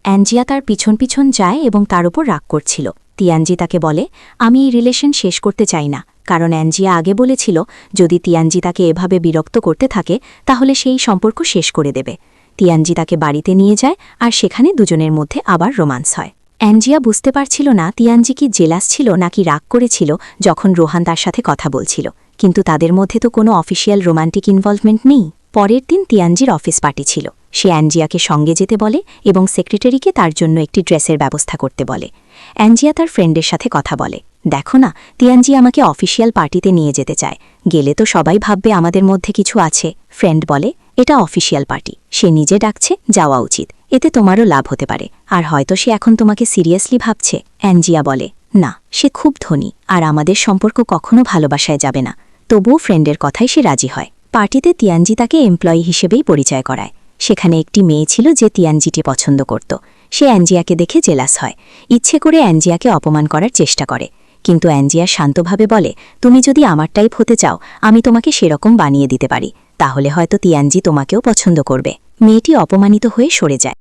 অ্যাঞ্জিয়া তার পিছন পিছন যায় এবং তার উপর রাগ করছিল। তিয়ানজি তাকে বলে, আমি এই রিলেশন শেষ করতে চাই না, কারণ অ্যাঞ্জিয়া আগে বলেছিল যদি তিয়ানজি তাকে এভাবে বিরক্ত করতে থাকে তাহলে সেই সম্পর্ক শেষ করে দেবে। তিয়ানজি তাকে বাড়িতে নিয়ে যায় আর সেখানে দুজনের মধ্যে আবার রোমান্স হয়। অ্যাঞ্জিয়া বুঝতে পারছিল না তিয়ানজি কি জেলাস ছিল নাকি রাগ করেছিল যখন রোহান তার সাথে কথা বলছিল, কিন্তু তাদের মধ্যে তো কোনো অফিসিয়াল রোমান্টিক ইনভলভমেন্ট নেই। পরের দিন তিয়ানজির অফিস পার্টি ছিল। সে অ্যাঞ্জিয়াকে সঙ্গে যেতে বলে এবং সেক্রেটারিকে তার জন্য একটি ড্রেসের ব্যবস্থা করতে বলে। অ্যাঞ্জিয়া তার ফ্রেন্ডের সাথে কথা বলে, দেখো না, তিয়ানজি আমাকে অফিসিয়াল পার্টিতে নিয়ে যেতে চায়, গেলে তো সবাই ভাববে আমাদের মধ্যে কিছু আছে। ফ্রেন্ড বলে, এটা অফিসিয়াল পার্টি, সে নিজে ডাকছে, যাওয়া উচিত, এতে তোমারও লাভ হতে পারে, আর হয়তো সে এখন তোমাকে সিরিয়াসলি ভাবছে। অ্যাঞ্জিয়া বলে, না, সে খুব ধনী আর আমাদের সম্পর্ক কখনো ভালোবাসায় যাবে না। তবুও ফ্রেন্ডের কথাই সে রাজি হয়। পার্টিতে তিয়ানজি তাকে এমপ্লয়ি হিসেবেই পরিচয় করায়। সেখানে একটি মেয়ে ছিল যে তিয়ানজিকে পছন্দ করত। সে অ্যাঞ্জিয়াকে দেখে জেলাস হয়, ইচ্ছে করে অ্যাঞ্জিয়াকে অপমান করার চেষ্টা করে, কিন্তু অ্যাঞ্জিয়া শান্তভাবে বলে, তুমি যদি আমার টাইপ হতে চাও আমি তোমাকে সেরকম বানিয়ে দিতে পারি, তাহলে হয়তো তিয়ানজি তোমাকেও পছন্দ করবে। মেয়েটি অপমানিত হয়ে সরে যায়।